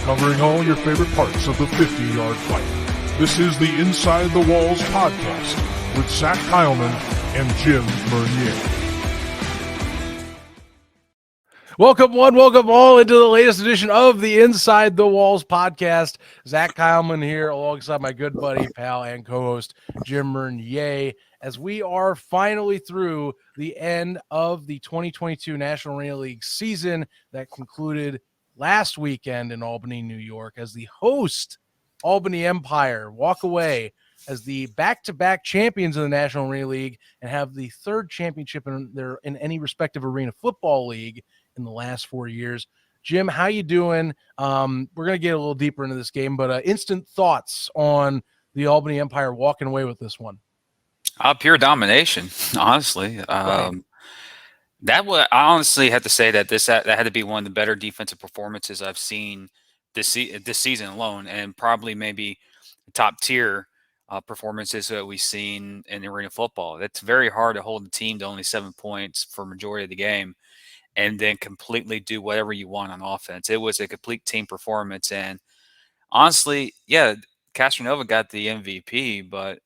covering all your favorite parts of the 50-yard fight. This is the Inside the Walls podcast with Zach Kyleman and Jim Mernier. Welcome one, welcome all into the latest edition of the Inside the Walls podcast. Zach Kyleman here alongside my good buddy, pal, and co-host Jim Mernier, as we are finally through the end of the 2022 National Arena League season that concluded last weekend in Albany, New York, as the host Albany Empire walk away as the back-to-back champions of the National Arena League and have the third championship in any respective arena football league in the last 4 years. Jim, how you doing? We're going to get a little deeper into this game, but instant thoughts on the Albany Empire walking away with this one. Pure domination, honestly. Right. I honestly have to say that that had to be one of the better defensive performances I've seen this season alone, and probably maybe top tier performances that we've seen in arena football. It's very hard to hold the team to only 7 points for majority of the game and then completely do whatever you want on offense. It was a complete team performance. And honestly, yeah, Castronova got the MVP, but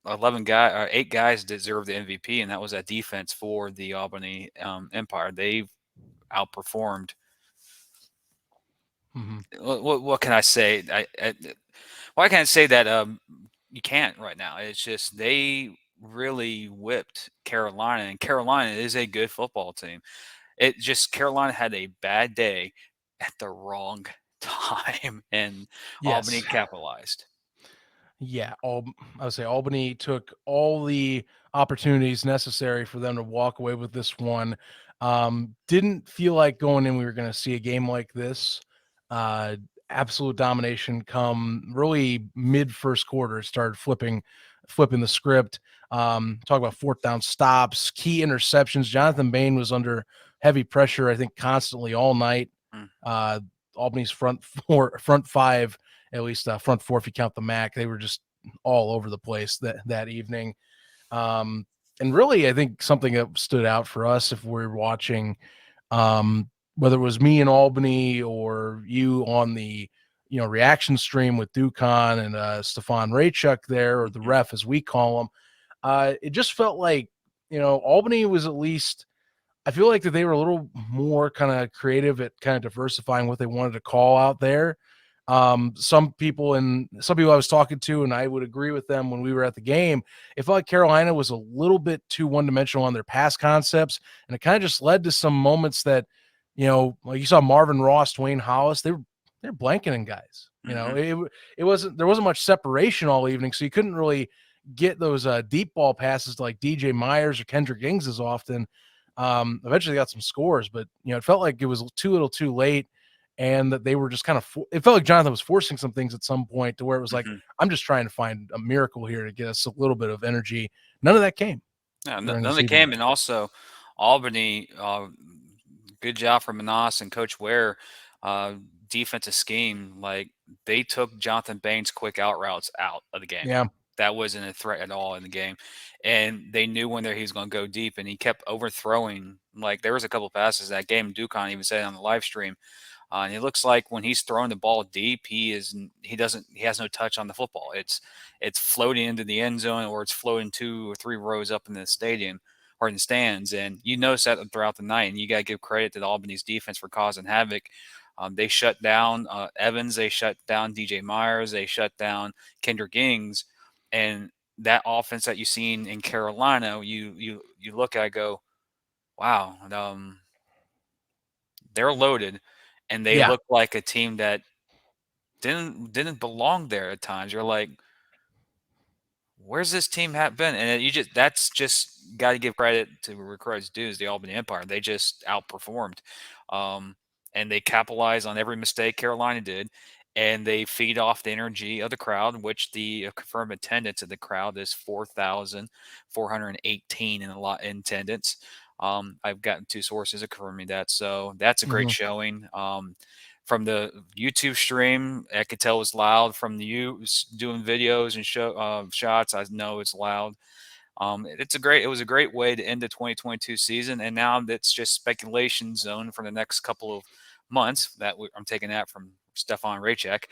8 guys deserved the MVP, and that was that defense for the Albany Empire. They've outperformed. Mm-hmm. What can I say? Why can't I say that you can't right now? It's just they really whipped Carolina, and Carolina is a good football team. It just Carolina had a bad day at the wrong time, and Yes. Albany capitalized. Yeah, I would say Albany took all the opportunities necessary for them to walk away with this one. Didn't feel like going in we were going to see a game like this. Absolute domination come really mid first quarter. Started flipping the script. Talk about fourth down stops, key interceptions. Jonathan Bain was under heavy pressure, I think, constantly all night. Albany's front five, at least front four if you count the MAC, they were just all over the place that evening. And really, I think something that stood out for us if we're watching, whether it was me in Albany or you on the reaction stream with Dukan and Stefan Raychuk there, or the ref as we call him, it just felt like Albany was at least. I feel like that they were a little more kind of creative at kind of diversifying what they wanted to call out there. Some people I was talking to, and I would agree with them when we were at the game, it felt like Carolina was a little bit too one-dimensional on their pass concepts, and it kind of just led to some moments that, like you saw Marvin Ross, Dwayne Hollis, they're blanketing guys. There wasn't much separation all evening, so you couldn't really get those deep ball passes to like DJ Myers or Kendrick Ings as often. Eventually got some scores, but it felt like it was too little too late, and that they were just kind of it felt like Jonathan was forcing some things at some point to where it was like, I'm just trying to find a miracle here to get us a little bit of energy. None of that came. Yeah, none of that came. And also Albany, good job from Manas and Coach Ware, defensive scheme. Like, they took Jonathan Bain's quick out routes out of the game. Yeah. That wasn't a threat at all in the game. And they knew when he was going to go deep, and he kept overthrowing. Like, there was a couple passes that game, Dukan even said on the live stream. And it looks like when he's throwing the ball deep, he has no touch on the football. It's floating into the end zone, or it's floating 2 or 3 rows up in the stadium or in the stands. And you notice that throughout the night, and you got to give credit to the Albany's defense for causing havoc. They shut down Evans. They shut down DJ Myers. They shut down Kendrick Ings. And that offense that you've seen in Carolina, you look at it, go, wow, they're loaded, and they look like a team that didn't belong there at times. You're like, where's this team been? And that's just got to give credit to where credit's due, is the Albany Empire. They just outperformed, and they capitalized on every mistake Carolina did. And they feed off the energy of the crowd, which the confirmed attendance of the crowd is 4,418 in attendance. I've gotten 2 sources of confirming that, so that's a great showing. From the YouTube stream, I could tell it was loud. From you doing videos and shots, I know it's loud. It was a great way to end the 2022 season, and now that's just speculation zone for the next couple of months. I'm taking that from Stefan Raychek.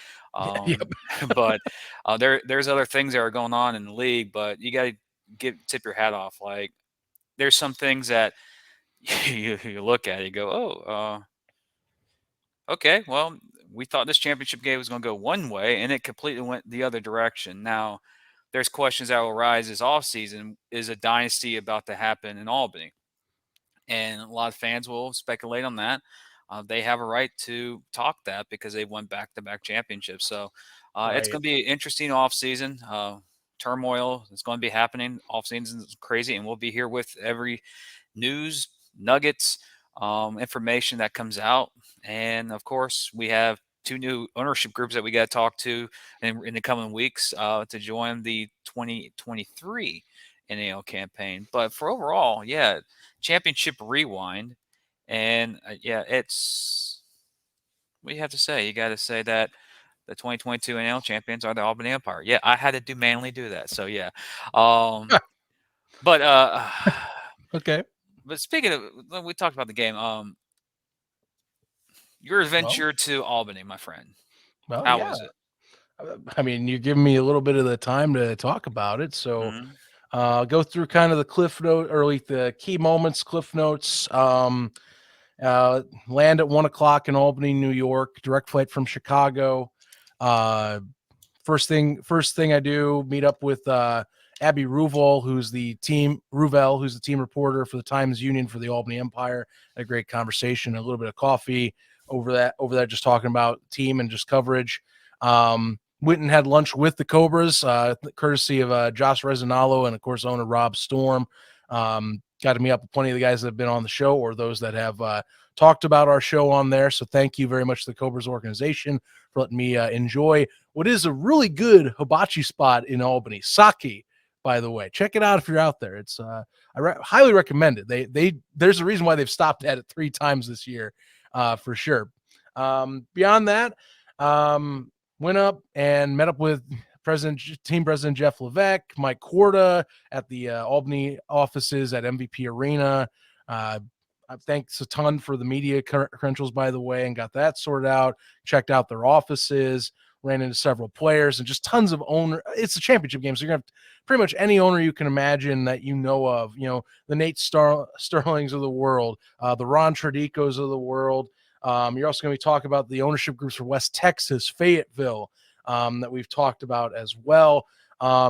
Yep. But there's other things that are going on in the league, but you got to tip your hat off. Like, there's some things that you look at it, you go, oh, okay, well, we thought this championship game was going to go one way, and it completely went the other direction. Now, there's questions that will arise this offseason. Is a dynasty about to happen in Albany? And a lot of fans will speculate on that. They have a right to talk that because they won back-to-back championships. So it's going to be an interesting offseason. Turmoil is going to be happening. Offseason is crazy, and we'll be here with every news, nuggets, information that comes out. And, of course, we have 2 new ownership groups that we got to talk to in the coming weeks to join the 2023 NAL campaign. But for overall, yeah, championship rewind. And, it's what do you have to say? You got to say that the 2022 NAL champions are the Albany Empire. Yeah, I had to manually do that. So, yeah. But Okay. But speaking of, we talked about the game. Your adventure to Albany, my friend. Well, How yeah. was it? I mean, you're giving me a little bit of the time to talk about it. So go through kind of the the key moments, cliff notes. Land at 1:00 in Albany, New York, direct flight from Chicago. First thing I do, meet up with Abby Ruvel, who's the team reporter for the Times Union for the Albany Empire. Had a great conversation, a little bit of coffee over that, just talking about team and just coverage. Went and had lunch with the Cobras, courtesy of Josh Resinalo and, of course, owner Rob Storm. Got to meet up with plenty of the guys that have been on the show or those that have talked about our show on there. So thank you very much to the Cobras organization for letting me enjoy what is a really good hibachi spot in Albany. Sake, by the way. Check it out if you're out there. It's highly recommend it. There's a reason why they've stopped at it 3 times this year, for sure. Beyond that, went up and met up with team president Jeff Levesque, Mike Corda at the Albany offices at MVP Arena. Thanks a ton for the media credentials, by the way, and got that sorted out. Checked out their offices, ran into several players, and just tons of owner. It's a championship game, so you're gonna have pretty much any owner you can imagine that you know of. You know, the Nate Sterlings of the world, the Ron Tradicos of the world. You're also going to be talking about the ownership groups for West Texas, Fayetteville, that we've talked about as well.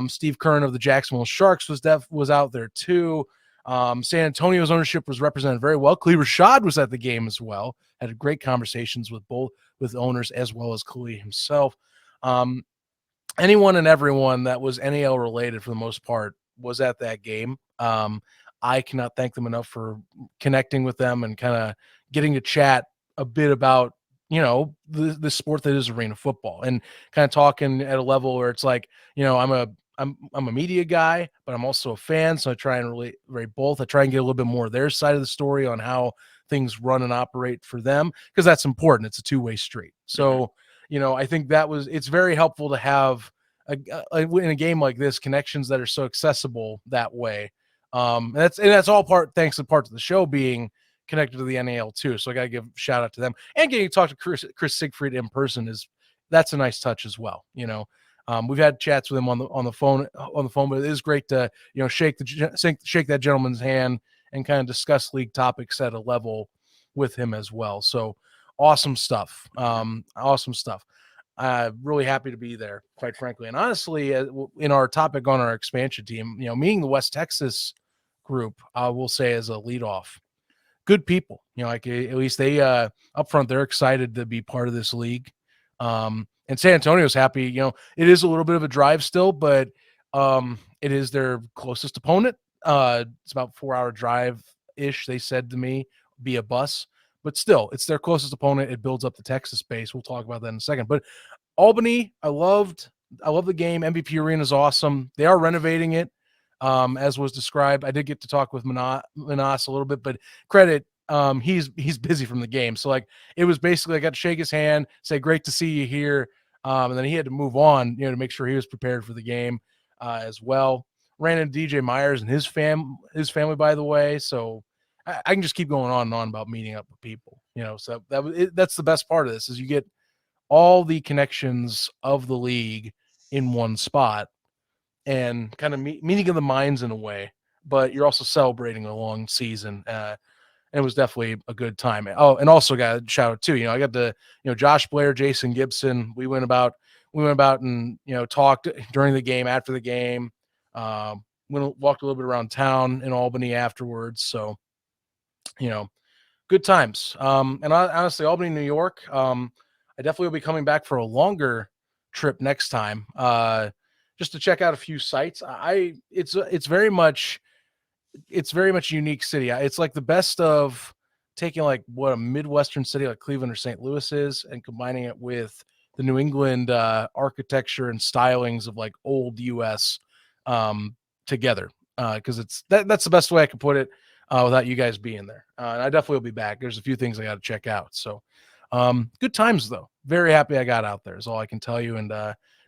Steve Kern of the Jacksonville Sharks was out there too. San Antonio's ownership was represented very well. Khalil Rashad was at the game as well. Had great conversations with owners as well as Khalil himself. Anyone and everyone that was NAL related for the most part was at that game. I cannot thank them enough for connecting with them and kind of getting to chat a bit about, you know, the sport that is arena football, and kind of talking at a level where it's like, you know, I'm a media guy, but I'm also a fan. So I try and really both. I try and get a little bit more of their side of the story on how things run and operate for them, because that's important. It's a two-way street. So, you know, I think it's very helpful to have in a game like this, connections that are so accessible that way. And that's all thanks in part to the show being connected to the NAL too. So I got to give a shout out to them, and getting to talk to Chris Siegfried in person that's a nice touch as well. You know, we've had chats with him on the phone, but it is great to, you know, shake that gentleman's hand and kind of discuss league topics at a level with him as well. So awesome stuff. Awesome stuff. Really happy to be there, quite frankly. And honestly, in our topic on our expansion team, you know, meeting the West Texas group, I will say as a leadoff, good people, you know, like at least they up front, they're excited to be part of this league. And San Antonio's happy. You know, it is a little bit of a drive still, but it is their closest opponent. It's about 4-hour drive ish, they said to me, via bus, but still it's their closest opponent. It builds up the Texas base. We'll talk about that in a second. But Albany, I love the game. MVP Arena is awesome. They are renovating it, as was described. I did get to talk with Manas a little bit, but credit, he's busy from the game. So like, it was basically, I got to shake his hand, say, great to see you here. And then he had to move on, you know, to make sure he was prepared for the game, as well. Ran into DJ Myers and his family, by the way. So I can just keep going on and on about meeting up with people, you know. So that's the best part of this, is you get all the connections of the league in one spot and kind of meeting of the minds in a way, but you're also celebrating a long season. And it was definitely a good time. Oh, and also got a shout out too. I got to, Josh Blair, Jason Gibson. We went about and, talked during the game, after the game, walked a little bit around town in Albany afterwards. So, good times. And honestly, Albany, New York, I definitely will be coming back for a longer trip next time, just to check out a few sites. It's very much a unique city. It's like the best of taking like what a Midwestern city like Cleveland or St. Louis is and combining it with the New England architecture and stylings of like old US together. Because that's the best way I could put it without you guys being there. And I definitely will be back. There's a few things I got to check out. So good times though. Very happy I got out there is all I can tell you. And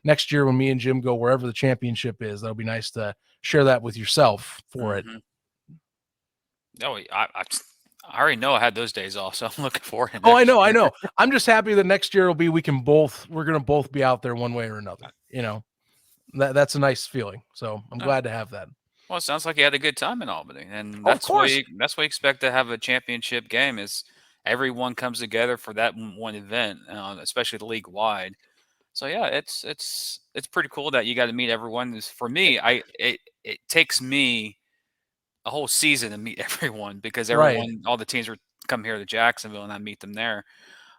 next year when me and Jim go wherever the championship is, that'll be nice to share that with yourself for it. No, I already know I had those days off, so I'm looking forward to it. Oh, I know. I'm just happy that next year will be we're gonna both be out there one way or another. That's a nice feeling. So I'm glad to have that. Well, it sounds like you had a good time in Albany, and that's what we expect to have a championship game. Is everyone comes together for that one event, especially the league wide. So yeah, it's pretty cool that you got to meet everyone. For me, it takes me a whole season to meet everyone because all the teams would come here to Jacksonville and I meet them there.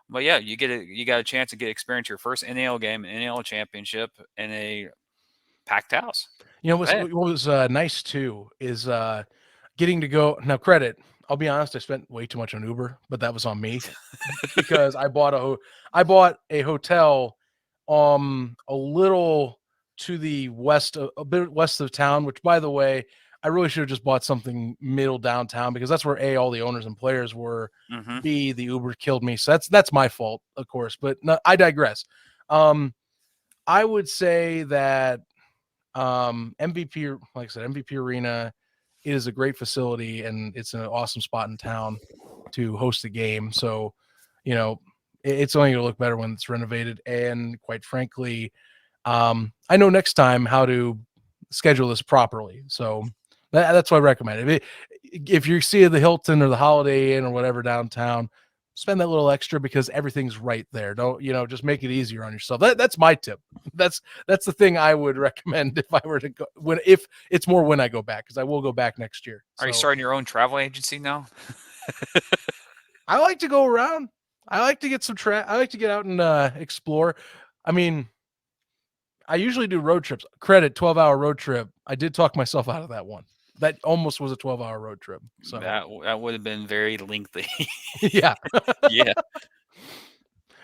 But yeah, you got a chance to experience your first NAL game, NAL Championship in a packed house. What was nice too is getting to go. Now, credit, I'll be honest, I spent way too much on Uber, but that was on me because I bought a hotel a little to the west, a bit west of town, which by the way, I really should have just bought something middle downtown because that's where all the owners and players were. B, the Uber killed me. So that's my fault, of course, but no, I digress. I would say that MVP, like I said, MVP Arena is a great facility and it's an awesome spot in town to host a game. So, it's only going to look better when it's renovated. And quite frankly, I know next time how to schedule this properly. So that's what I recommend. If you see the Hilton or the Holiday Inn or whatever downtown, spend that little extra because everything's right there. Don't, just make it easier on yourself. That's my tip. That's the thing I would recommend if I were to go if it's more when I go back, because I will go back next year. Are you starting your own travel agency now? I like to go around. I like to get I like to get out and explore. I mean, I usually do road trips. Credit 12-hour road trip. I did talk myself out of that one. That almost was a 12-hour road trip. So that would have been very lengthy. Yeah. Yeah.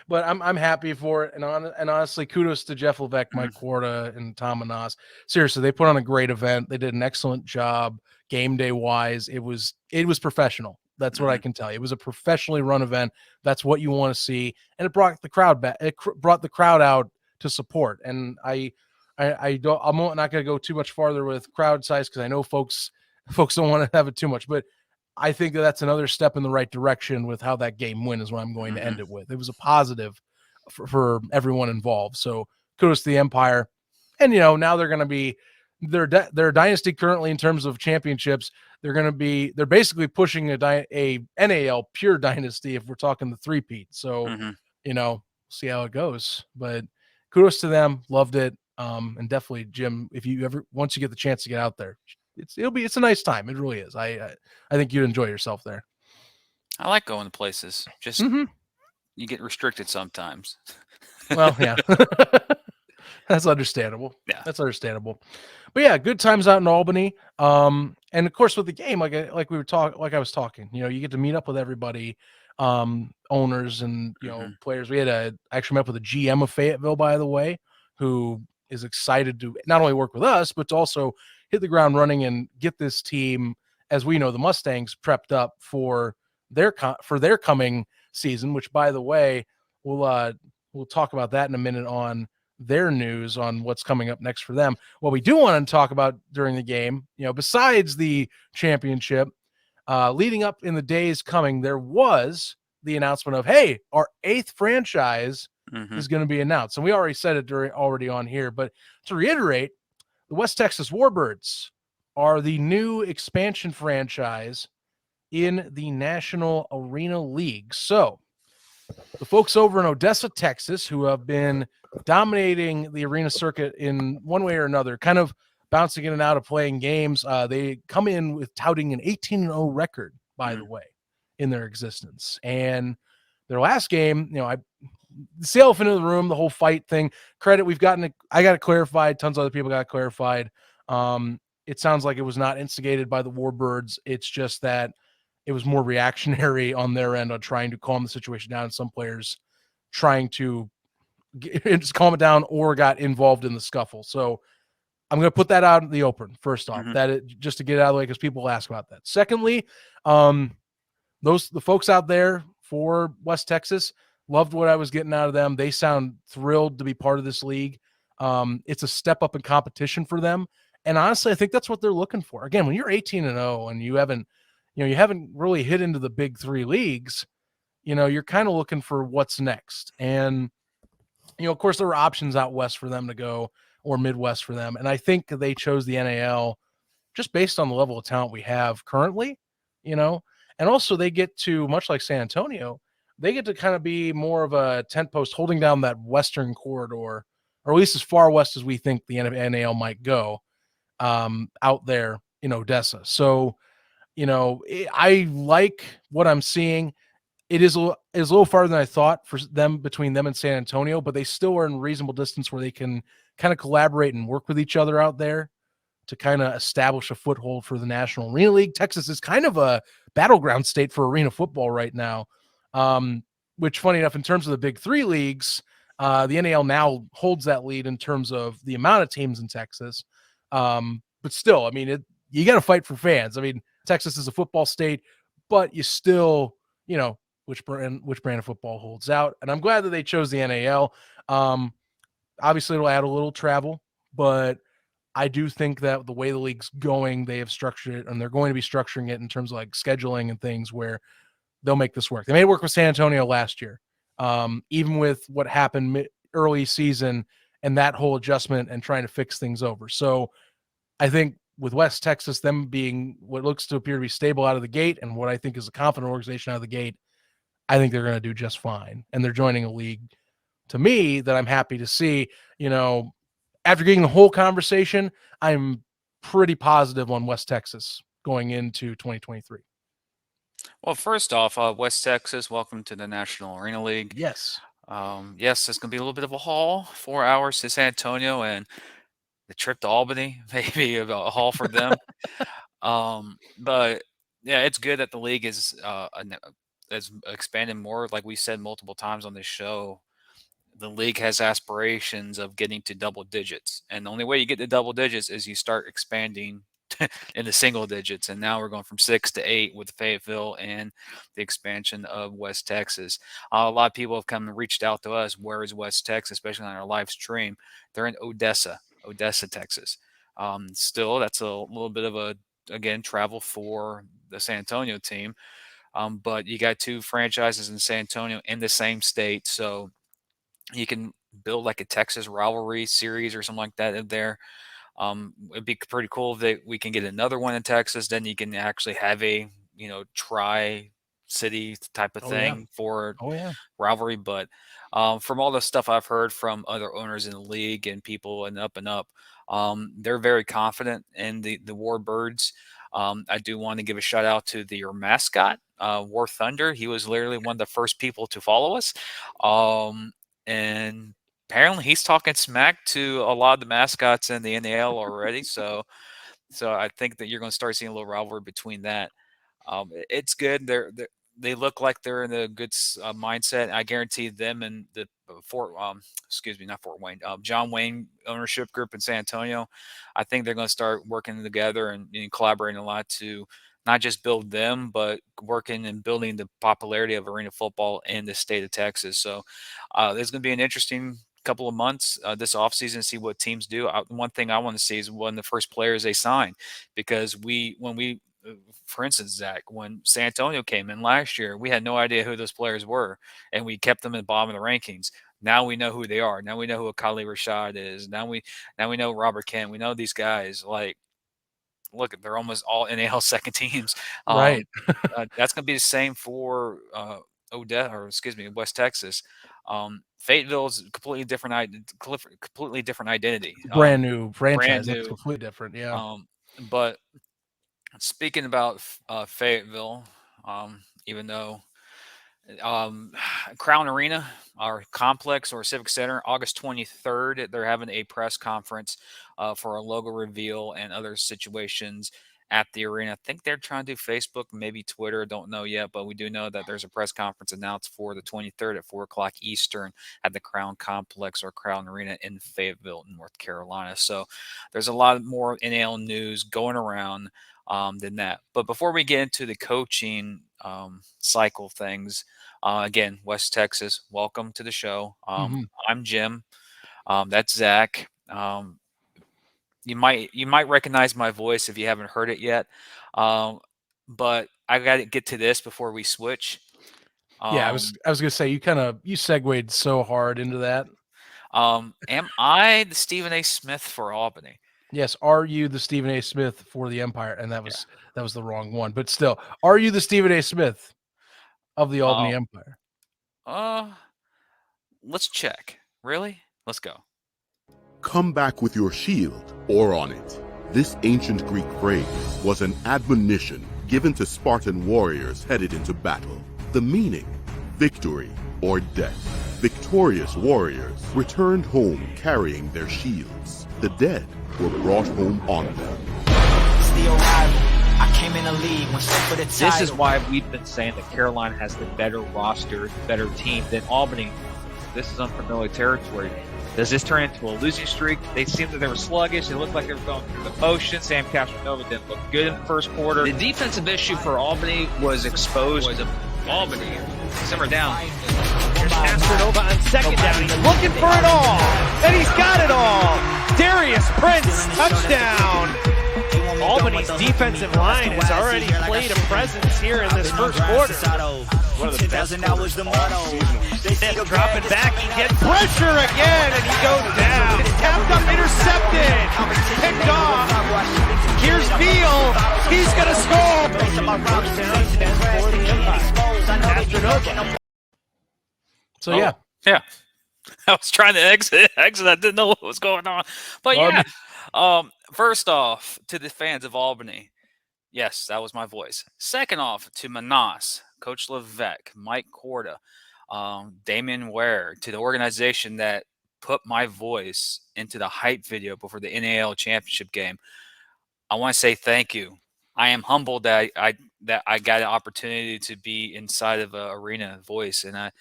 But I'm happy for it. And honestly, kudos to Jeff Levesque, Mike Quarta, and Tom Anas. Seriously, they put on a great event. They did an excellent job game day wise. It was professional. That's what I can tell you. It was a professionally run event. That's what you want to see. And it brought the crowd back. It brought the crowd out to support. And I'm not going to go too much farther with crowd size because I know folks don't want to have it too much, but I think that's another step in the right direction with how that game went is what I'm going to end it with. It was a positive for everyone involved. So kudos to the Empire. And, now they're going to be their dynasty currently in terms of championships. They're basically pushing a NAL pure dynasty if we're talking the three-peat. So, see how it goes, but kudos to them. Loved it. And definitely Jim, if you once you get the chance to get out there, it's a nice time. It really is. I think you'd enjoy yourself there. I like going to places. Just you get restricted sometimes. Well, yeah. That's understandable. Yeah. That's understandable. But yeah, good times out in Albany. And of course with the game, like I was talking, you get to meet up with everybody, owners and players. We had actually met with a GM of Fayetteville, by the way, who is excited to not only work with us, but to also hit the ground running and get this team, as we know, the Mustangs, prepped up for their coming season, which, by the way, we'll talk about that in a minute on their news on what's coming up next for them. What we do want to talk about during the game, besides the championship, leading up in the days coming, there was the announcement of, hey, our 8th franchise is going to be announced. And we already said it already on here, but to reiterate, the West Texas Warbirds are the new expansion franchise in the National Arena League. So the folks over in Odessa, Texas, who have been dominating the arena circuit in one way or another, kind of bouncing in and out of playing games, they come in with touting an 18-0 record, by the way, in their existence. And their last game, the elephant in the room, the whole fight thing, credit, I got it clarified. Tons of other people got it clarified. It sounds like it was not instigated by the Warbirds. It's just that it was more reactionary on their end on trying to calm the situation down. Some players trying to just calm it down or got involved in the scuffle. So I'm going to put that out in the open, first off, just to get it out of the way, because people ask about that. Secondly, the folks out there for West Texas loved what I was getting out of them. They sound thrilled to be part of this league. It's a step up in competition for them. And honestly, I think that's what they're looking for. Again, when you're 18-0 and you haven't really hit into the big three leagues, you're kind of looking for what's next. And, of course, there were options out west for them to go, or Midwest for them. And I think they chose the NAL just based on the level of talent we have currently, and also they get to, much like San Antonio, they get to kind of be more of a tent post holding down that western corridor, or at least as far west as we think the NAL might go, out there in Odessa. So, I like what I'm seeing. It is a little farther than I thought for them, between them and San Antonio, but they still are in reasonable distance where they can kind of collaborate and work with each other out there to kind of establish a foothold for the National Arena League. Texas is kind of a battleground state for arena football right now, which, funny enough, in terms of the big three leagues, the NAL now holds that lead in terms of the amount of teams in Texas. But still, you got to fight for fans. Texas is a football state, but you still, which brand of football holds out. And I'm glad that they chose the NAL. Obviously, it'll add a little travel, but I do think that the way the league's going, they have structured it, and they're going to be structuring it in terms of like scheduling and things where they'll make this work. They made it work with San Antonio last year, even with what happened early season and that whole adjustment and trying to fix things over. So I think with West Texas, them being what looks to appear to be stable out of the gate and what I think is a confident organization out of the gate, I think they're going to do just fine. And they're joining a league, to me, that I'm happy to see. After getting the whole conversation, I'm pretty positive on West Texas going into 2023. Well, first off, West Texas, welcome to the National Arena League. Yes. Yes, it's going to be a little bit of a haul, 4 hours to San Antonio, and the trip to Albany, maybe a haul for them. But yeah, it's good that the league is expanded more. Like we said multiple times on this show, the league has aspirations of getting to double digits, and the only way you get to double digits is you start expanding in the single digits. And now we're going from 6 to 8 with Fayetteville and the expansion of West Texas. A lot of people have come and reached out to us. Where is West Texas, especially on our live stream? They're in Odessa, Texas. Still, that's a little bit of again, travel for the San Antonio team. But you got two franchises in San Antonio in the same state, so you can build like a Texas rivalry series or something like that in there. It'd be pretty cool if we can get another one in Texas. Then you can actually have a tri-city type of thing for rivalry. But from all the stuff I've heard from other owners in the league and people and up, they're very confident in the Warbirds. I do want to give a shout out to your mascot, War Thunder. He was literally one of the first people to follow us. And apparently he's talking smack to a lot of the mascots in the NAL already. So I think that you're going to start seeing a little rivalry between that. It's good. They look like they're in a good mindset. I guarantee them and the John Wayne ownership group in San Antonio, I think they're going to start working together and collaborating a lot to not just build them, but working and building the popularity of arena football in the state of Texas. So there's going to be an interesting couple of months this offseason to see what teams do. One thing I want to see is one of the first players they sign, because when we for instance, Zach, when San Antonio came in last year, we had no idea who those players were, and we kept them at the bottom of the rankings. Now we know who they are. Now we know who Akali Rashad is. Now we know Robert Kent. We know these guys. Like, look, they're almost all NAL second teams. Right. That's going to be the same for West Texas. Fayetteville is completely different identity. Brand new franchise. Brand That's new. completely different. Yeah. But speaking about Fayetteville, even though Crown Arena, our complex or Civic Center, August 23rd, they're having a press conference for a logo reveal and other situations at the arena. I think they're trying to do Facebook, maybe Twitter. Don't know yet, but we do know that there's a press conference announced for the 23rd at 4 o'clock Eastern at the Crown Complex or Crown Arena in Fayetteville, North Carolina. So there's a lot more NAL news going around than that. But before we get into the coaching cycle things, again, West Texas, welcome to the show. I'm Jim. That's Zach. You might recognize my voice if you haven't heard it yet. But I got to get to this before we switch. Yeah, I was gonna say you segued so hard into that. Am I the Stephen A. Smith for Albany? Yes. Are you the Stephen A. Smith for the Empire? And that was the wrong one. But still, are you the Stephen A. Smith of the Albany Empire? Let's check. Really? Let's go. Come back with your shield or on it. This ancient Greek phrase was an admonition given to Spartan warriors headed into battle. The meaning, victory or death. Victorious warriors returned home carrying their shields. The dead were brought home on them. It's the arrival. I came in the league when for the title. This is why we've been saying that Carolina has the better roster, better team than Albany. This is unfamiliar territory. Does this turn into a losing streak? They seemed that they were sluggish. They looked like they were going through the motions. Sam Castronova didn't look good in the first quarter. The defensive issue for Albany was exposed to Albany. Simmer down. Here's Castronova on second down. He's looking for it all, and he's got it all. Darius Prince, touchdown. Albany's defensive line has already played a presence here in this first quarter. One of the best quarters of all season. Smith dropping back, he gets pressure again, and he goes down. Tapped up, intercepted, picked off. Here's Beal, he's going to score. So yeah. I was trying to exit. I didn't know what was going on. But yeah, first off, to the fans of Albany, yes, that was my voice. Second off, to Manas, Coach Levesque, Mike Korda, Damian Ware, to the organization that put my voice into the hype video before the NAL Championship game. I want to say thank you. I am humbled that I got an opportunity to be inside of an arena voice, and I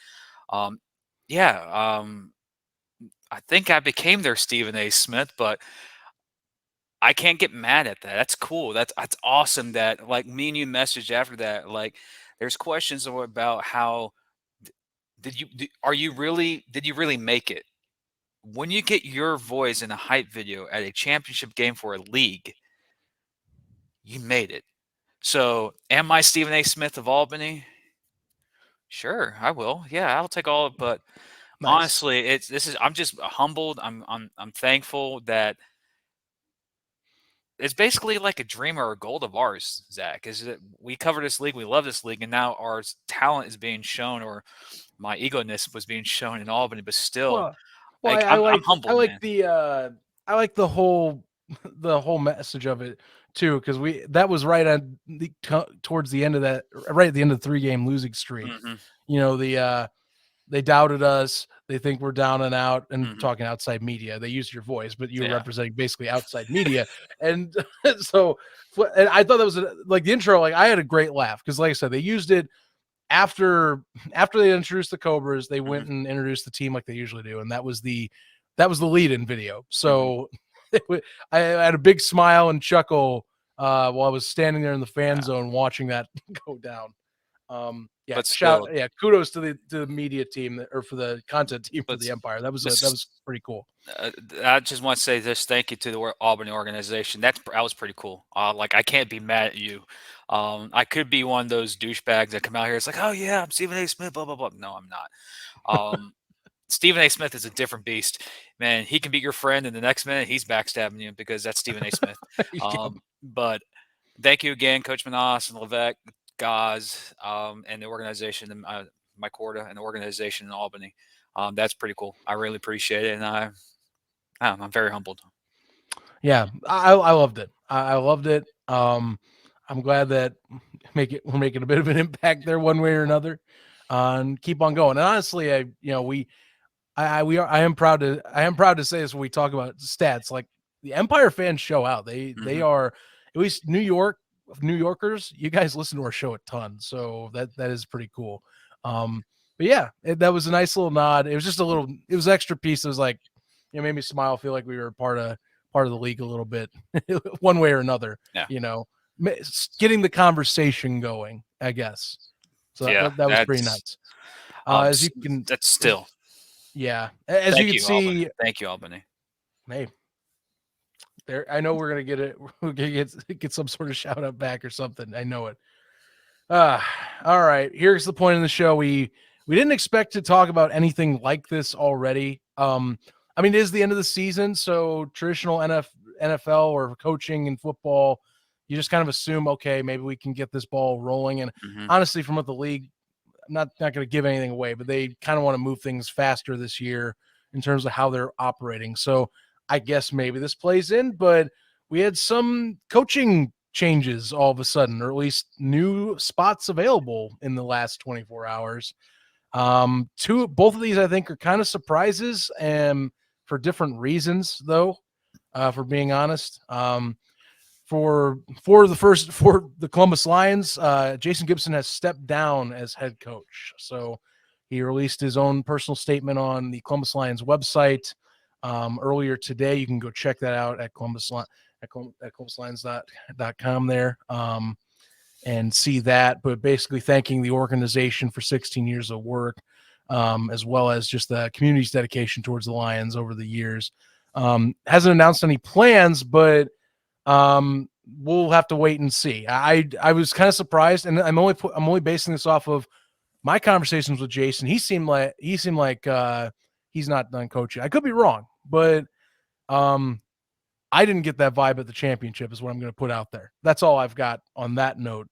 think I became their Stephen A. Smith, but I can't get mad at that. That's cool. That's awesome that, like, me and you messaged after that. Like, there's questions about how did you really make it? When you get your voice in a hype video at a championship game for a league, you made it. So, am I Stephen A. Smith of Albany? Sure, I will. Yeah, I'll take all of it. But Nice. honestly, I'm just humbled. I'm thankful that it's basically like a dream or a goal of ours, Zach, is that we cover this league, we love this league, and now our talent is being shown, or my ego-ness was being shown in Albany, but still, I'm humbled. I like the whole message of it too, because that was right on towards the end of that, right at the end of the 3-game losing streak. Mhm. You know, they doubted us. They think we're down and out, and talking outside media. They used your voice, but you were representing basically outside media. And so, and I thought that was like the intro. Like, I had a great laugh because, like I said, they used it after they introduced the Cobras. They went and introduced the team like they usually do, and that was the lead-in video. So I had a big smile and chuckle while I was standing there in the fan zone watching that go down. Yeah, But still, kudos to the media team or for the content team for But the Empire. That was pretty cool. I just want to say this thank you to the Albany organization. That was pretty cool. Like I can't be mad at you. I could be one of those douchebags that come out here. It's like, oh yeah, I'm Stephen A. Smith. Blah blah blah. No, I'm not. Stephen A. Smith is a different beast, man. He can be your friend, and the next minute he's backstabbing you because that's Stephen A. Smith. But thank you again, Coach Manas and Levesque, Gaz, and the organization, Mike Corda, and the organization in Albany. That's pretty cool. I really appreciate it, and I'm very humbled. Yeah, I loved it. I loved it. I'm glad that we're making a bit of an impact there one way or another, and keep on going. And honestly, I am proud to say this when we talk about stats. Like the Empire fans show out. They are, at least New Yorkers. You guys listen to our show a ton, so that is pretty cool. But yeah, that was a nice little nod. It was just it was an extra piece. It was like, made me smile, feel like we were part of the league a little bit, one way or another. Yeah. Getting the conversation going, I guess. So that was pretty nice. As you can, that's still. Yeah, as you can see. Albany. Thank you, Albany. Hey, there. I know we're gonna get it. We're gonna get some sort of shout out back or something. I know it. All right. Here's the point in the show. We didn't expect to talk about anything like this already. It is the end of the season, so traditional NFL or coaching in football, you just kind of assume, okay, maybe we can get this ball rolling. And honestly, from what the league, I'm not going to give anything away, but they kind of want to move things faster this year in terms of how they're operating. So I guess maybe this plays in, but we had some coaching changes all of a sudden, or at least new spots available in the last 24 hours. Both of these I think are kind of surprises, and for different reasons, though. For being honest, for the Columbus Lions, Jason Gibson has stepped down as head coach. So he released his own personal statement on the Columbus Lions website earlier today. You can go check that out at columbuslions.com there and see that. But basically thanking the organization for 16 years of work, as well as just the community's dedication towards the Lions over the years. Hasn't announced any plans, but we'll have to wait and see. I was kind of surprised, and I'm only basing this off of my conversations with Jason. He seemed like he's not done coaching. I could be wrong, but I didn't get that vibe at the championship is what I'm going to put out there. That's all I've got on that note.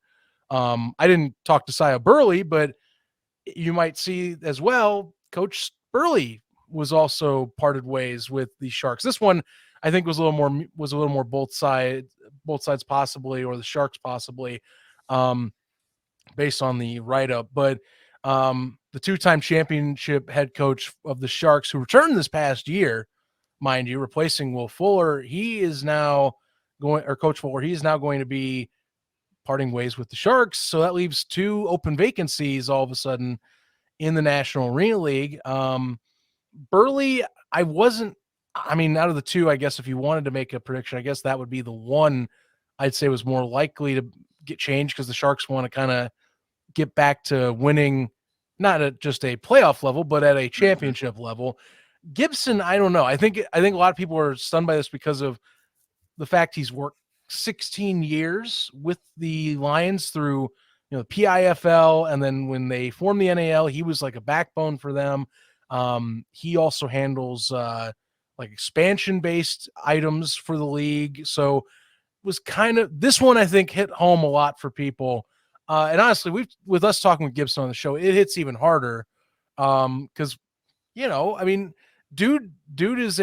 I didn't talk to Sia Burley, but you might see as well, Coach Burley was also parted ways with the Sharks. This one, I think, was a little more both sides possibly, or the Sharks possibly, based on the write-up. But the two-time championship head coach of the Sharks, who returned this past year, mind you, replacing Will Fuller, Coach Fuller, he is now going to be parting ways with the Sharks. So that leaves two open vacancies all of a sudden in the National Arena League. Burley, out of the two, I guess if you wanted to make a prediction, I guess that would be the one I'd say was more likely to get changed, because the Sharks want to kind of get back to winning, not at just a playoff level, but at a championship level. Gibson, I don't know. I think a lot of people are stunned by this because of the fact he's worked 16 years with the Lions through, the PIFL, and then when they formed the NAL, he was like a backbone for them. He also handles like expansion-based items for the league. So was this one, I think, hit home a lot for people. And honestly, with us talking with Gibson on the show, it hits even harder. Because, dude's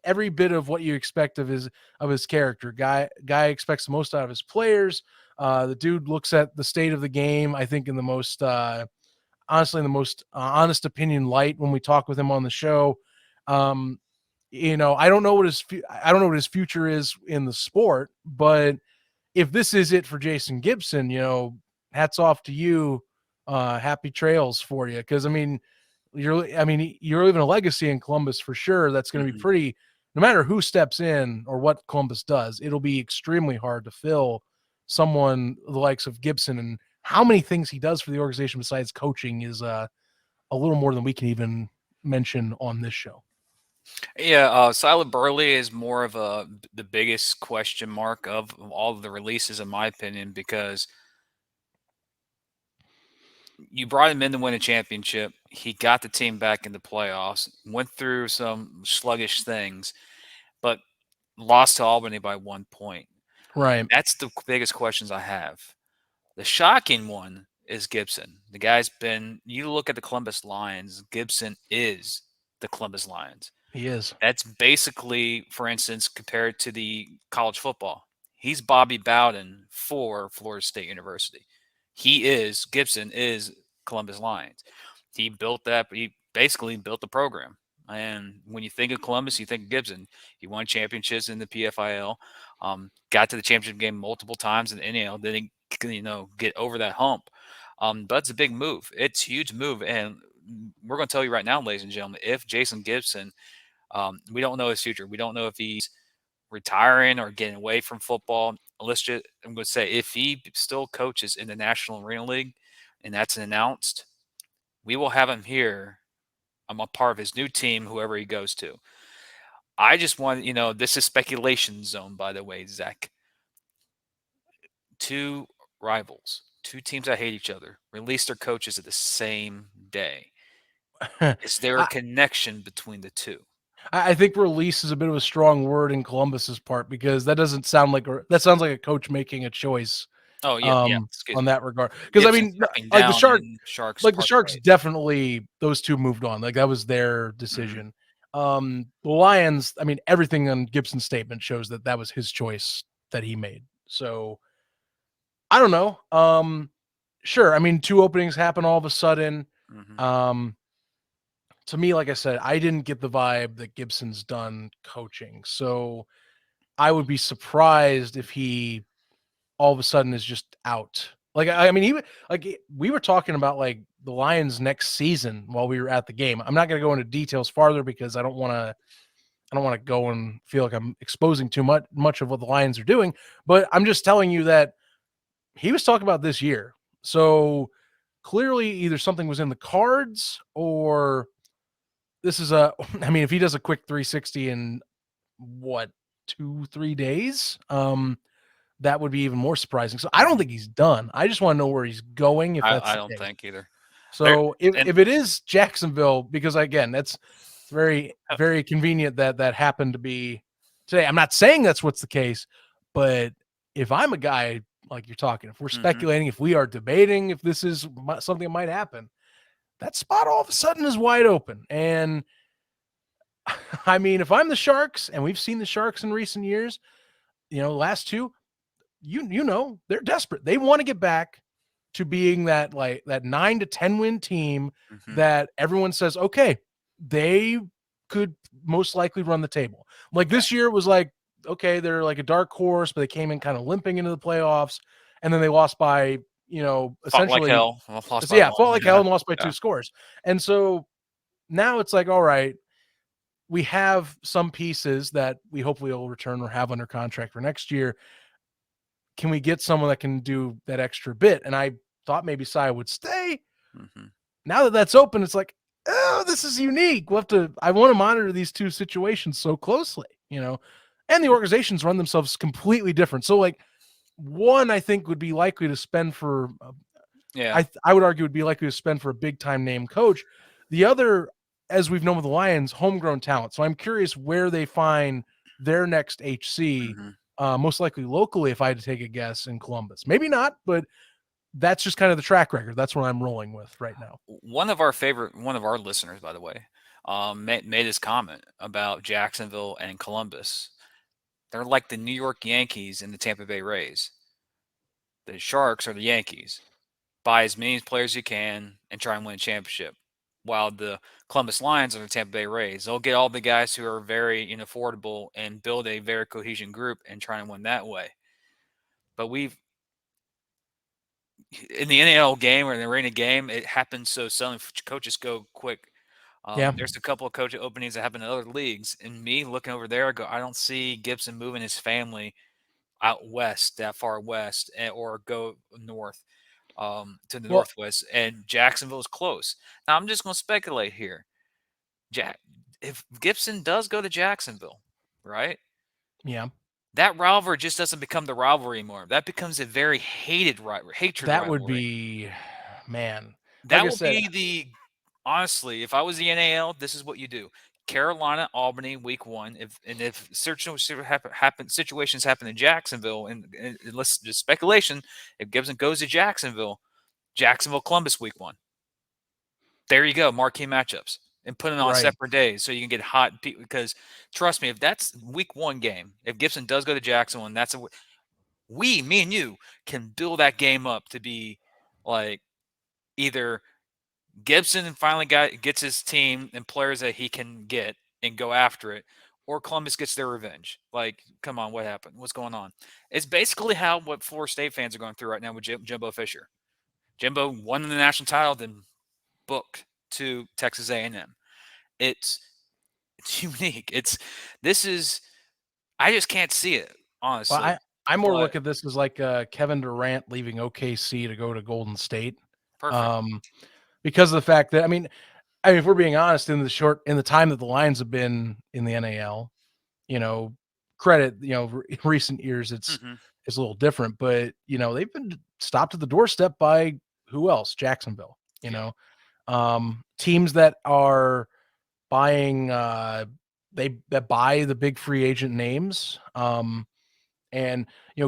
every bit of what you expect of his character. Guy expects the most out of his players. The dude looks at the state of the game, I think, in the most honestly, in the most honest opinion light when we talk with him on the show. I don't know what his future is in the sport, but if this is it for Jason Gibson, hats off to you. Happy trails for you. Cause you're leaving a legacy in Columbus for sure. That's going to be pretty, no matter who steps in or what Columbus does, it'll be extremely hard to fill someone the likes of Gibson and how many things he does for the organization besides coaching is a little more than we can even mention on this show. Yeah, Silent Burley is more of the biggest question mark of all of the releases, in my opinion, because you brought him in to win a championship. He got the team back in the playoffs, went through some sluggish things, but lost to Albany by 1 point. Right. That's the biggest questions I have. The shocking one is Gibson. The guy's been, you look at the Columbus Lions, Gibson is the Columbus Lions. He is. That's basically, for instance, compared to the college football. He's Bobby Bowden for Florida State University. Gibson is Columbus Lions. He basically built the program. And when you think of Columbus, you think of Gibson. He won championships in the PFIL, got to the championship game multiple times in the NAL, didn't get over that hump. But it's a big move. It's a huge move. And we're going to tell you right now, ladies and gentlemen, if Jason Gibson, we don't know his future. We don't know if he's retiring or getting away from football. I'm going to say, if he still coaches in the National Arena League and that's announced, we will have him here. I'm a part of his new team, whoever he goes to. I just want, this is speculation zone, by the way, Zach. 2 rivals, 2 teams that hate each other, release their coaches at the same day. Is there a connection between the two? I think release is a bit of a strong word in Columbus's part, because that doesn't sound like that sounds like a coach making a choice. Oh yeah, on that regard. Because I mean, like the Sharks definitely, those 2 moved on. Like that was their decision. The Lions, I mean, everything on Gibson's statement shows that was his choice that he made. So I don't know. Sure. I mean, 2 openings happen all of a sudden. To me, like I said, I didn't get the vibe that Gibson's done coaching. So I would be surprised if he all of a sudden is just out. Like, I mean, we were talking about like the Lions next season while we were at the game. I'm not going to go into details farther because I don't want to go and feel like I'm exposing too much of what the Lions are doing. But I'm just telling you that he was talking about this year. So clearly either something was in the cards, or this is I mean, if he does a quick 360 in 2-3 days, that would be even more surprising. So I don't think he's done. I just want to know where he's going. I don't think either. So if it is Jacksonville, because again, that's very, very convenient that happened to be today. I'm not saying that's what's the case, but if I'm a guy like you're talking, if we're speculating, if we are debating, if this is something that might happen, that spot all of a sudden is wide open. And I mean, if I'm the Sharks, and we've seen the Sharks in recent years, last 2, they're desperate. They want to get back to being that 9 to 10 win team that everyone says, okay, they could most likely run the table. Like this year was like, okay, they're like a dark horse, but they came in kind of limping into the playoffs, and then they lost by, essentially fought like hell and lost by 2 scores. And so now it's like, all right, we have some pieces that we hopefully will return or have under contract for next year. Can we get someone that can do that extra bit? And I thought maybe Cy would stay. Now that that's open, it's like, oh, this is unique. I want to monitor these 2 situations so closely, and the organizations run themselves completely different. So like one, I think would be likely to spend for, I would argue would be likely to spend for a big time name coach. The other, as we've known with the Lions, homegrown talent. So I'm curious where they find their next HC. Most likely locally, if I had to take a guess, in Columbus. Maybe not, but that's just kind of the track record. That's what I'm rolling with right now. One of our listeners, by the way, made this comment about Jacksonville and Columbus. They're like the New York Yankees and the Tampa Bay Rays. The Sharks are the Yankees. Buy as many players as you can and try and win a championship. While the Columbus Lions are the Tampa Bay Rays. They'll get all the guys who are very affordable and build a very cohesion group and try and win that way. But in the NAL game or in the arena game, it happens so suddenly. Coaches go quick. There's a couple of coach openings that happen in other leagues. And me looking over there, I don't see Gibson moving his family out west, that far west, or go north. to the Well- northwest, and Jacksonville is close. Now I'm just going to speculate here. If Gibson does go to Jacksonville, right? Yeah. That rivalry just doesn't become the rivalry anymore. That becomes a very hatred That would rivalry. be, man. That Like I will said, be honestly, if I was the NAL, this is what you do. Carolina, Albany, week 1. If situations happen in Jacksonville, and let's just speculation, if Gibson goes to Jacksonville, Columbus, week 1. There you go, marquee matchups, and put it on Right. separate days so you can get hot people. Because trust me, if that's week 1 game, if Gibson does go to Jacksonville, and that's me and you can build that game up to be like either Gibson finally gets his team and players that he can get and go after it, or Columbus gets their revenge. Like, come on, what happened? What's going on? It's basically what Florida State fans are going through right now with Jimbo Fisher. Jimbo won the national title, then booked to Texas A&M. It's unique. I just can't see it, honestly. Well, I more look at this as like Kevin Durant leaving OKC to go to Golden State. Perfect. Because of the fact that, I mean, if we're being honest, in the time that the Lions have been in the NAL, credit, recent years, it's a little different, but they've been stopped at the doorstep by who else? Jacksonville, teams that are buying, that buy the big free agent names. And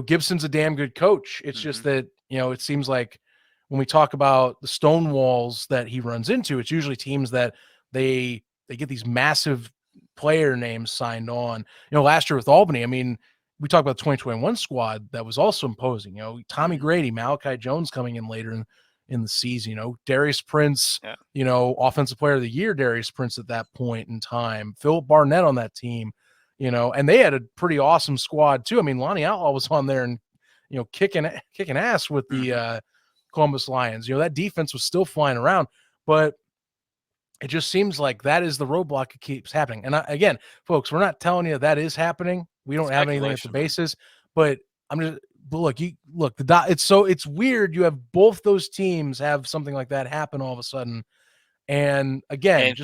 Gibson's a damn good coach. It's just that, it seems like when we talk about the stone walls that he runs into, it's usually teams that they get these massive player names signed on. Last year with Albany, I mean, we talked about the 2021 squad that was also imposing. Tommy Grady, Malachi Jones coming in later in the season. Darius Prince, offensive player of the year, Darius Prince at that point in time. Philip Barnett on that team, and they had a pretty awesome squad too. I mean, Lonnie Outlaw was on there and kicking ass with the Columbus Lions. That defense was still flying around, but it just seems like that is the roadblock that keeps happening. And again, folks, we're not telling you that is happening. We don't have anything at the basis, but it's weird. You have both those teams have something like that happen all of a sudden. And again,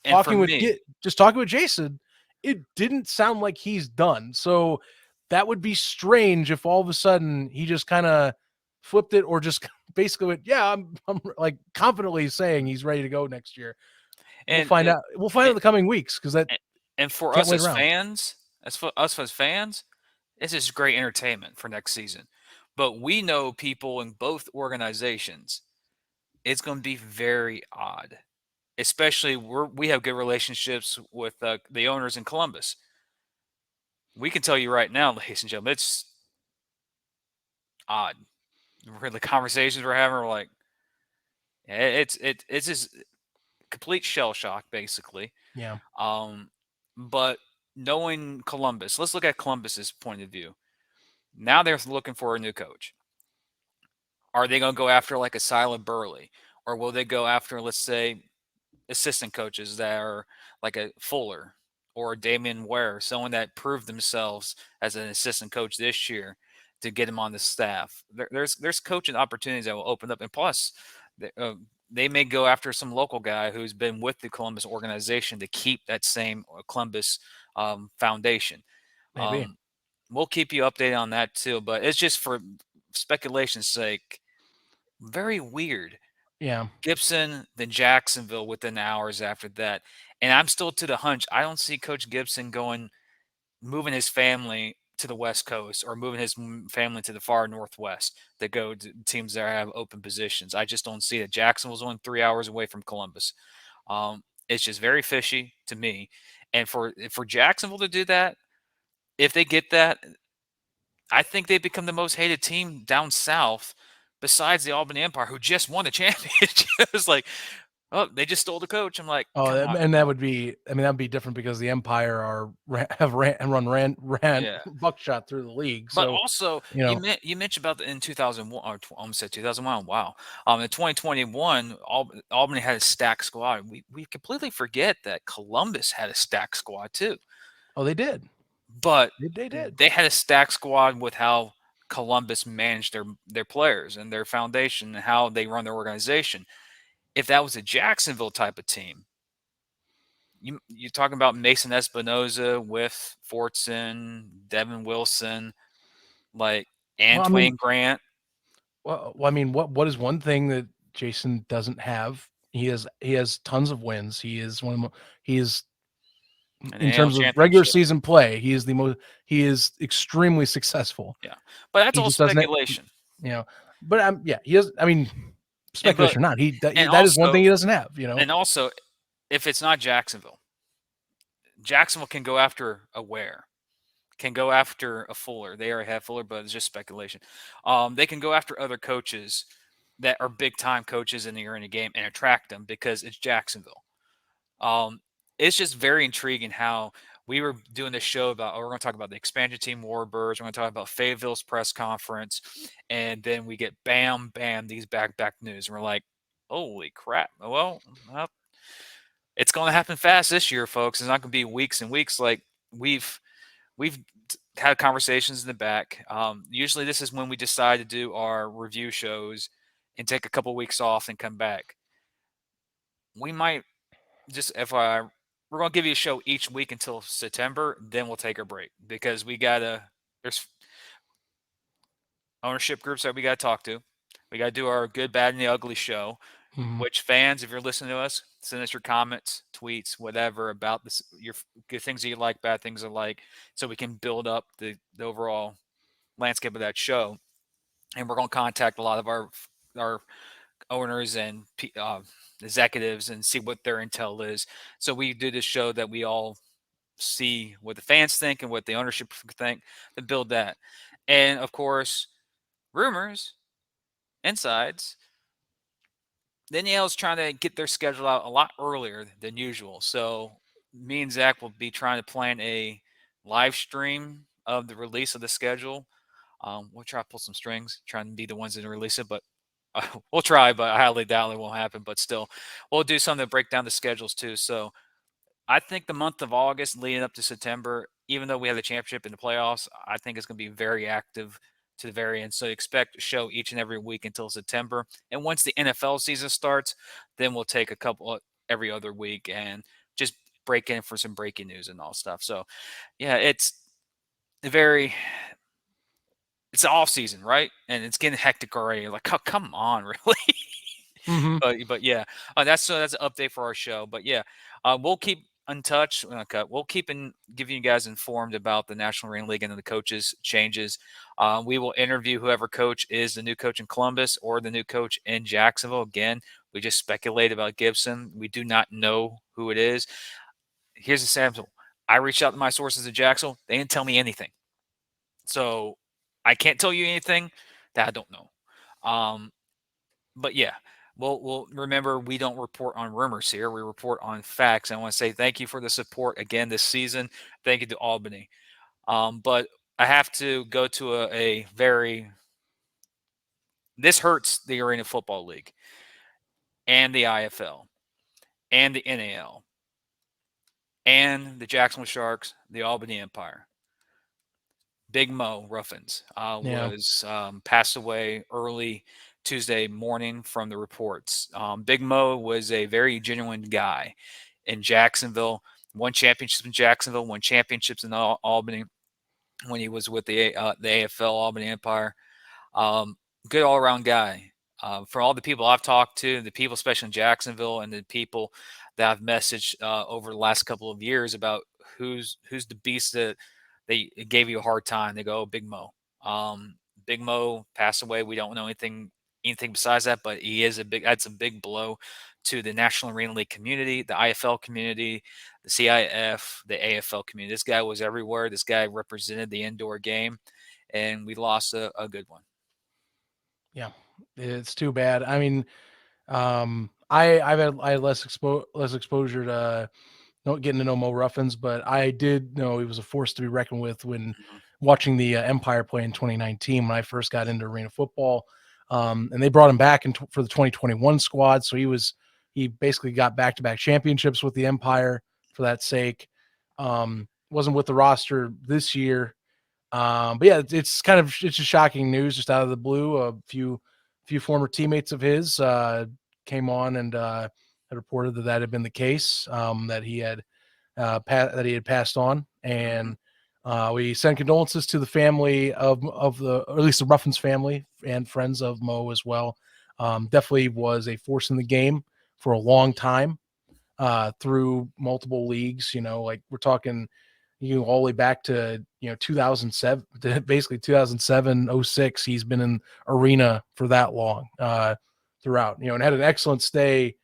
talking with Jason, it didn't sound like he's done. So that would be strange if all of a sudden he just kind of flipped it, or just basically went, I'm like confidently saying he's ready to go next year. And we'll find out. We'll find out in the coming weeks, because for us as fans, as fans, this is great entertainment for next season. But we know people in both organizations, it's going to be very odd. Especially we have good relationships with the owners in Columbus. We can tell you right now, ladies and gentlemen, it's odd. The conversations we're having are like, it's just complete shell shock, basically. Yeah. But knowing Columbus, let's look at Columbus's point of view. Now they're looking for a new coach. Are they going to go after like a Silent Burley, or will they go after, let's say, assistant coaches that are like a Fuller or a Damian Ware, someone that proved themselves as an assistant coach this year to get him on the staff? There's coaching opportunities that will open up, and plus, they may go after some local guy who's been with the Columbus organization to keep that same Columbus foundation. Maybe. We'll keep you updated on that too, but it's just for speculation's sake. Very weird. Yeah. Gibson, then Jacksonville within hours after that. And I'm still to the hunch. I don't see Coach Gibson moving his family to the West Coast, or moving his family to the far Northwest to go to teams that have open positions. I just don't see it. Jacksonville's only 3 hours away from Columbus. It's just very fishy to me. And for Jacksonville to do that, if they get that, I think they become the most hated team down south, besides the Albany Empire, who just won the championship. It's like, oh, they just stole the coach. I'm like, and that would be, that'd be different because the Empire ran buckshot through the league. But so, also, you mentioned about in 2001, or almost said 2001. Wow. In 2021, Albany had a stacked squad. We completely forget that Columbus had a stacked squad too. Oh, they did. But they did. They had a stacked squad with how Columbus managed their players and their foundation and how they run their organization. If that was a Jacksonville type of team, you're talking about Mason Espinoza with Fortson, Devin Wilson, like Antoine Grant. Well, I mean, what is one thing that Jason doesn't have? He has tons of wins. He is in terms of regular season play, he is extremely successful. Yeah, but that's all speculation. But he has. I mean, speculation or not, that is one thing he doesn't have. And also, if it's not Jacksonville can go after a Ware, can go after a Fuller. They already have Fuller, but it's just speculation. They can go after other coaches that are big time coaches in the arena game and attract them because it's Jacksonville. It's just very intriguing how we were doing this show about, we're going to talk about the expansion team Warbirds. We're going to talk about Fayetteville's press conference. And then we get bam, these back news. And we're like, holy crap. Well, it's going to happen fast this year, folks. It's not going to be weeks and weeks. Like we've had conversations in the back. Usually this is when we decide to do our review shows and take a couple weeks off and come back. We might just FYI, we're going to give you a show each week until September. Then we'll take a break because there's ownership groups that we got to talk to. We got to do our good, bad, and the ugly show. Mm-hmm. Which fans, if you're listening to us, send us your comments, tweets, whatever about this, your good things that you like, bad things you like, so we can build up the overall landscape of that show. And we're going to contact a lot of our owners and executives and see what their intel is. So we do this show that we all see what the fans think and what the ownership think to build that. And of course, rumors, insides. The NAL is trying to get their schedule out a lot earlier than usual. So me and Zach will be trying to plan a live stream of the release of the schedule. We'll try to pull some strings, trying to be the ones that release it, but we'll try, but I highly doubt it won't happen. But still, we'll do something to break down the schedules too. So I think the month of August leading up to September, even though we have the championship in the playoffs, I think it's going to be very active to the very end. So expect a show each and every week until September. And once the NFL season starts, then we'll take a couple every other week and just break in for some breaking news and all stuff. So yeah, it's off season, right? And it's getting hectic already. Like, oh, come on, really? Mm-hmm. But yeah, that's an update for our show. But yeah, we'll keep in touch. We'll keep giving you guys informed about the National Arena League and the coaches changes. We will interview whoever coach is the new coach in Columbus or the new coach in Jacksonville. Again, we just speculate about Gibson. We do not know who it is. Here's a sample. I reached out to my sources at Jacksonville. They didn't tell me anything. So I can't tell you anything that I don't know. But yeah, we'll remember we don't report on rumors here. We report on facts. I want to say thank you for the support again this season. Thank you to Albany. But I have to go to this hurts the Arena Football League and the IFL and the NAL and the Jacksonville Sharks, the Albany Empire. Big Mo Ruffins was passed away early Tuesday morning from the reports. Big Mo was a very genuine guy in Jacksonville, won championships in Jacksonville, won championships in Albany when he was with the AFL Albany Empire. Good all-around guy. For all the people I've talked to, the people especially in Jacksonville and the people that I've messaged over the last couple of years about who's the beast that they gave you a hard time. They go, oh, Big Mo. Big Mo passed away. We don't know anything besides that, but that's a big blow to the National Arena League community, the IFL community, the CIF, the AFL community. This guy was everywhere. This guy represented the indoor game, and we lost a good one. Yeah, it's too bad. I mean, I had less exposure to getting to know Mo Ruffins, but I did know he was a force to be reckoned with when watching the Empire play in 2019 when I first got into arena football. And they brought him back for the 2021 squad. So he basically got back-to-back championships with the Empire for that sake. Wasn't with the roster this year. But yeah, it's just shocking news just out of the blue. A few former teammates of his came on and had reported that had been the case, that he had passed on, and we send condolences to the family of the, or at least the Ruffins family and friends of Mo as well. Definitely was a force in the game for a long time, through multiple leagues. Like we're talking, all the way back to 2007, basically 2007, 06. He's been in arena for that long, throughout, and had an excellent stay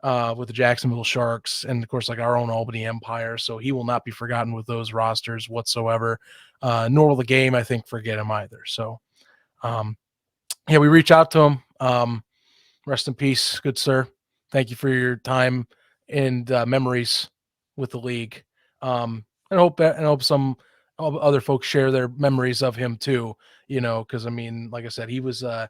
with the Jacksonville Sharks, and of course, like our own Albany Empire. So he will not be forgotten with those rosters whatsoever. Nor will the game, I think, forget him either. So, yeah, we reach out to him. Rest in peace, good sir. Thank you for your time and memories with the league. And hope some other folks share their memories of him too. Because I mean, like I said, he was a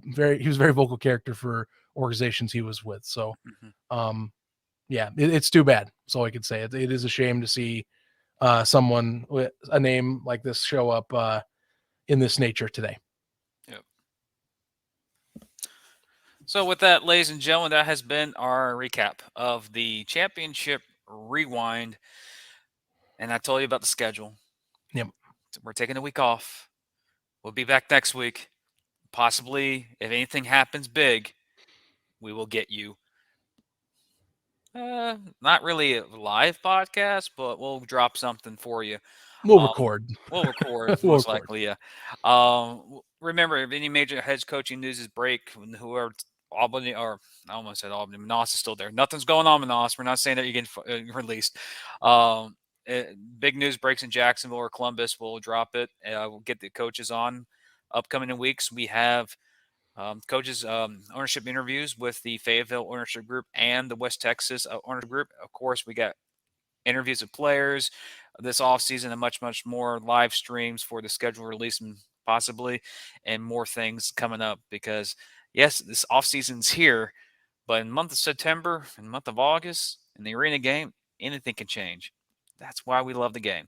very vocal character for organizations he was with. So, yeah, it's too bad. That's all I could say. It is a shame to see someone with a name like this show up in this nature today. Yep. So with that, ladies and gentlemen, that has been our recap of the championship rewind. And I told you about the schedule. Yep. We're taking a week off. We'll be back next week. Possibly, if anything happens big, we will get you. Not really a live podcast, but we'll drop something for you. We'll record. We'll record, We'll most record. likely, yeah. Remember, if any major head coaching news is break, whoever Albany, or I almost said Albany, Manassas is still there. Nothing's going on, Manassas. We're not saying that you're getting released. Big news breaks in Jacksonville or Columbus, we'll drop it. We'll get the coaches on upcoming weeks. We have coaches ownership interviews with the Fayetteville ownership group and the West Texas ownership group. Of course, we got interviews with players this offseason and much more live streams for the schedule release and possibly and more things coming up, because yes, this offseason's here, but in the month of September and the month of August in the arena game, anything can change. That's why we love the game.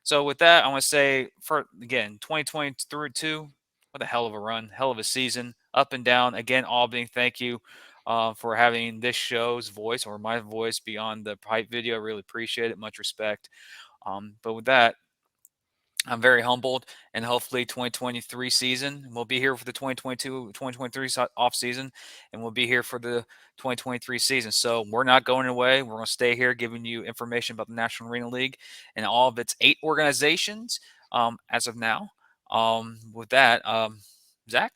So with that, I want to say, for again, 2022, what a hell of a run, hell of a season, up and down. Again, Albany, thank you for having this show's voice, or my voice, beyond the pipe video. I really appreciate it. Much respect. But with that, I'm very humbled, and hopefully 2023 season, we'll be here for the 2022-2023 off season, and we'll be here for the 2023 season. So we're not going away. We're going to stay here giving you information about the National Arena League and all of its 8 organizations as of now. With that, Zach?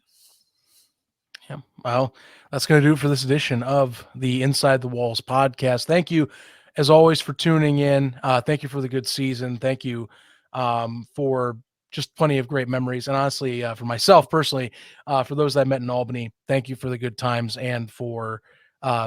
Yeah, well, that's going to do it for this edition of the Inside the Walls podcast. Thank you, as always, for tuning in. Thank you for the good season. Thank you for just plenty of great memories. And honestly, for myself personally, for those that I met in Albany, thank you for the good times and for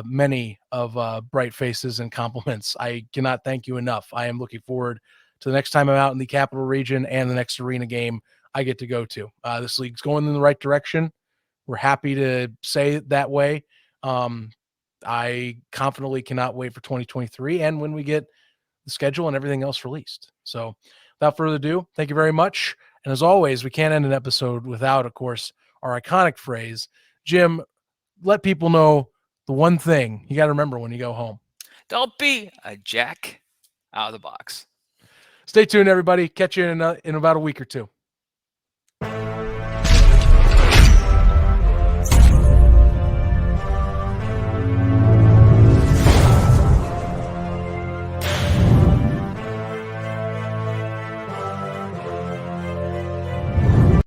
many of bright faces and compliments. I cannot thank you enough. I am looking forward to the next time I'm out in the Capital Region and the next arena game I get to go to. This league's going in the right direction. We're happy to say it that way. I confidently cannot wait for 2023 and when we get the schedule and everything else released. So without further ado, thank you very much. And as always, we can't end an episode without, of course, our iconic phrase. Jim, let people know the one thing you got to remember when you go home. Don't be a jack out of the box. Stay tuned, everybody. Catch you in about a week or two.